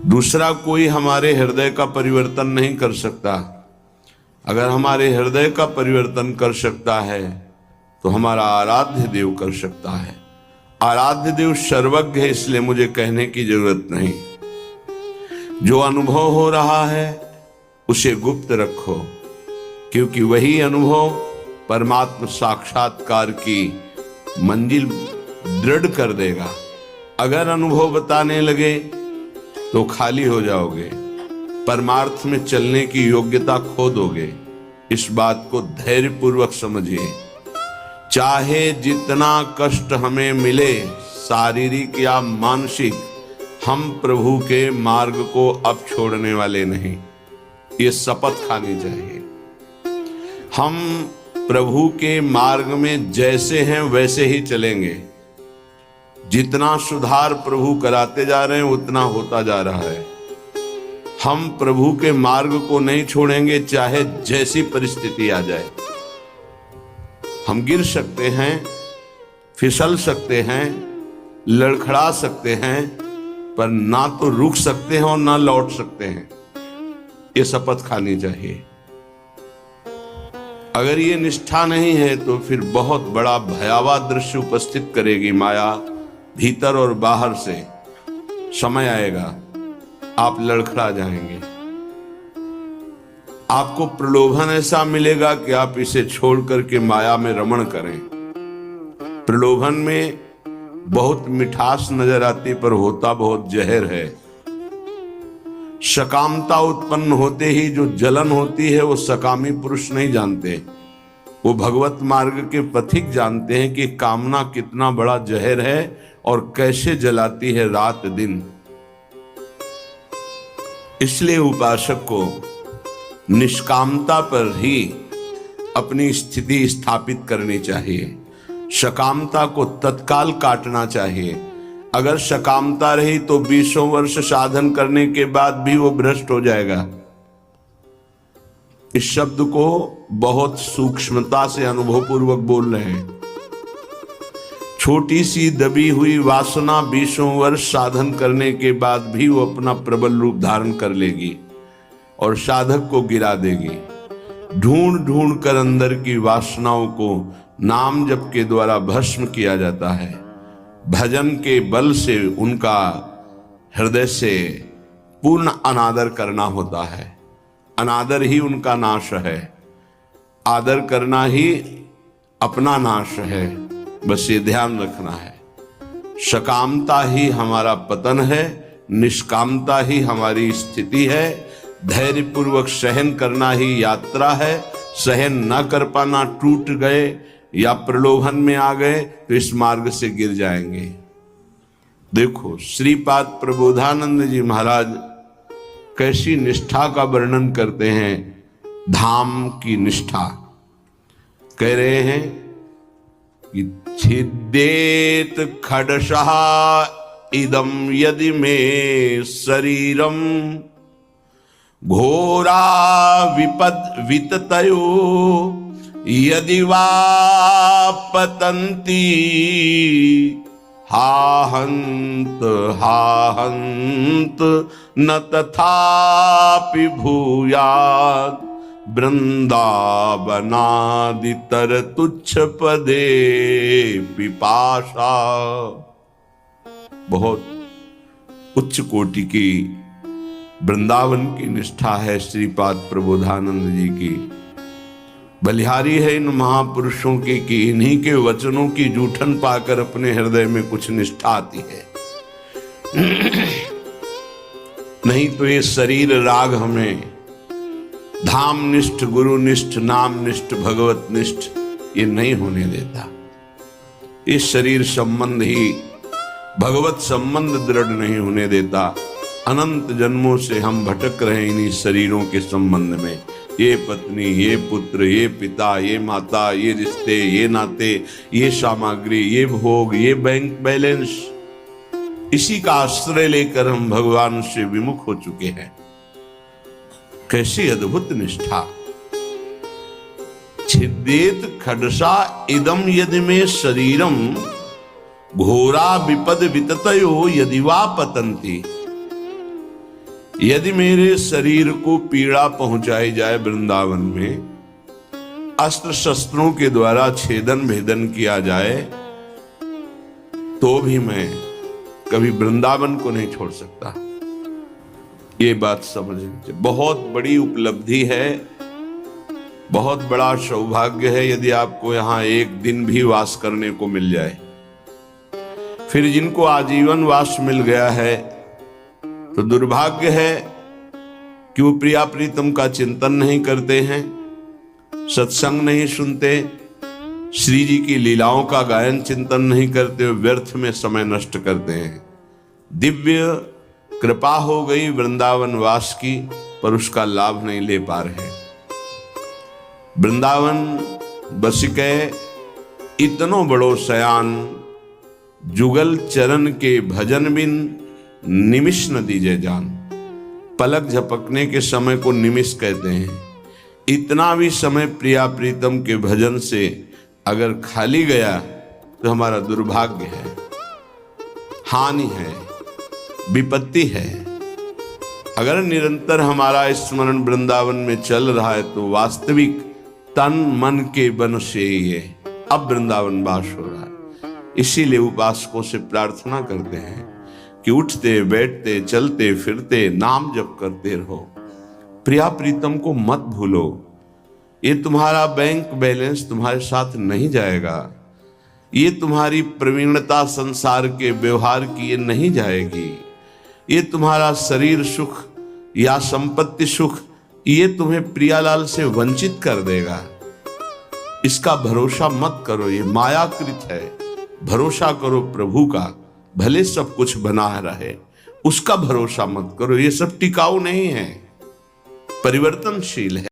दूसरा कोई हमारे हृदय का परिवर्तन नहीं कर सकता। अगर हमारे हृदय का परिवर्तन कर सकता है तो हमारा आराध्य देव कर सकता है। आराध्य देव सर्वज्ञ है, इसलिए मुझे कहने की जरूरत नहीं। जो अनुभव हो रहा है उसे गुप्त रखो, क्योंकि वही अनुभव परमात्म साक्षात्कार की मंजिल दृढ़ कर देगा। अगर अनुभव बताने लगे तो खाली हो जाओगे, परमार्थ में चलने की योग्यता खो दोगे। इस बात को धैर्यपूर्वक समझिए। चाहे जितना कष्ट हमें मिले, शारीरिक या मानसिक, हम प्रभु के मार्ग को अब छोड़ने वाले नहीं। ये शपथ खानी चाहिए। हम प्रभु के मार्ग में जैसे हैं वैसे ही चलेंगे। जितना सुधार प्रभु कराते जा रहे हैं उतना होता जा रहा है। हम प्रभु के मार्ग को नहीं छोड़ेंगे, चाहे जैसी परिस्थिति आ जाए। हम गिर सकते हैं, फिसल सकते हैं, लड़खड़ा सकते हैं, पर ना तो रुक सकते हैं और ना लौट सकते हैं। ये शपथ खानी चाहिए। अगर ये निष्ठा नहीं है तो फिर बहुत बड़ा भयावह दृश्य उपस्थित करेगी माया, भीतर और बाहर से। समय आएगा आप लड़खड़ा जाएंगे। आपको प्रलोभन ऐसा मिलेगा कि आप इसे छोड़ करके माया में रमण करें। प्रलोभन में बहुत मिठास नजर आती, पर होता बहुत जहर है। सकामता उत्पन्न होते ही जो जलन होती है वो सकामी पुरुष नहीं जानते, वो भगवत मार्ग के पथिक जानते हैं कि कामना कितना बड़ा जहर है और कैसे जलाती है रात दिन। इसलिए उपासक को निष्कामता पर ही अपनी स्थिति स्थापित करनी चाहिए। सकामता को तत्काल काटना चाहिए। अगर सकामता रही तो 20 वर्ष साधन करने के बाद भी वो भ्रष्ट हो जाएगा। इस शब्द को बहुत सूक्ष्मता से अनुभवपूर्वक बोल रहे हैं। छोटी सी दबी हुई वासना 20 वर्ष साधन करने के बाद भी वो अपना प्रबल रूप धारण कर लेगी और साधक को गिरा देगी। ढूंढ ढूंढ कर अंदर की वासनाओं को नाम जप के द्वारा भस्म किया जाता है। भजन के बल से उनका हृदय से पूर्ण अनादर करना होता है। अनादर ही उनका नाश है, आदर करना ही अपना नाश है। बस ये ध्यान रखना है। सकामता ही हमारा पतन है, निष्कामता ही हमारी स्थिति है। धैर्यपूर्वक सहन करना ही यात्रा है। सहन न कर पाना, टूट गए या प्रलोभन में आ गए तो इस मार्ग से गिर जाएंगे। देखो श्रीपाद प्रबोधानंद जी महाराज कैसी निष्ठा का वर्णन करते हैं। धाम की निष्ठा कह रहे हैं कि छिद्देत खडशः इदम यदि में शरीरम घोरा विपद विततयो यदि वा पतन्ति हाहंत हाहंत न तथापि भूयात् वृंदावनादितर तुच्छ पदे पिपासा। बहुत उच्च कोटि की वृंदावन की निष्ठा है श्रीपाद प्रबोधानंद जी की। बलिहारी है इन महापुरुषों की कि इन्हीं के वचनों की जूठन पाकर अपने हृदय में कुछ निष्ठा आती है। नहीं तो ये शरीर राग हमें धाम निष्ठ, गुरु निष्ठ, नाम निष्ठ, भगवत निष्ठ ये नहीं होने देता। इस शरीर संबंध ही भगवत संबंध दृढ़ नहीं होने देता। अनंत जन्मों से हम भटक रहे हैं इन्हीं शरीरों के संबंध में। ये पत्नी, ये पुत्र, ये पिता, ये माता, ये रिश्ते, ये नाते, ये सामग्री, ये भोग, ये बैंक बैलेंस, इसी का आश्रय लेकर हम भगवान से विमुख हो चुके हैं। कैसी अद्भुत निष्ठा। छिद्देत खडसा इदम यदि में शरीरम घोरा विपद विततयो यदि वा पतंती। यदि मेरे शरीर को पीड़ा पहुंचाई जाए वृंदावन में, अस्त्र शस्त्रों के द्वारा छेदन भेदन किया जाए, तो भी मैं कभी वृंदावन को नहीं छोड़ सकता। ये बात समझ लीजिए, बहुत बड़ी उपलब्धि है, बहुत बड़ा सौभाग्य है यदि आपको यहां एक दिन भी वास करने को मिल जाए। फिर जिनको आजीवन वास मिल गया है तो दुर्भाग्य है कि वो प्रिया प्रीतम का चिंतन नहीं करते हैं, सत्संग नहीं सुनते, श्री जी की लीलाओं का गायन चिंतन नहीं करते, व्यर्थ में समय नष्ट करते हैं। दिव्य कृपा हो गई वृंदावन वास की, पर उसका लाभ नहीं ले पा रहे। वृंदावन बसिके इतनो बड़ो सयान, जुगल चरण के भजन बिन निमिष न दीजे जान। पलक झपकने के समय को निमिष कहते हैं। इतना भी समय प्रिया प्रीतम के भजन से अगर खाली गया तो हमारा दुर्भाग्य है, हानि है, विपत्ति है। अगर निरंतर हमारा स्मरण वृंदावन में चल रहा है तो वास्तविक तन मन के बन से ये अब वृंदावन वास हो रहा है। इसीलिए उपासकों से प्रार्थना करते हैं कि उठते बैठते चलते फिरते नाम जप करते रहो, प्रिया प्रीतम को मत भूलो। ये तुम्हारा बैंक बैलेंस तुम्हारे साथ नहीं जाएगा, ये तुम्हारी प्रवीणता संसार के व्यवहार की ये नहीं जाएगी, ये तुम्हारा शरीर सुख या संपत्ति सुख ये तुम्हें प्रियालाल से वंचित कर देगा। इसका भरोसा मत करो, ये मायाकृत है। भरोसा करो प्रभु का, भले सब कुछ बना रहे, उसका भरोसा मत करो। ये सब टिकाऊ नहीं है, परिवर्तनशील है।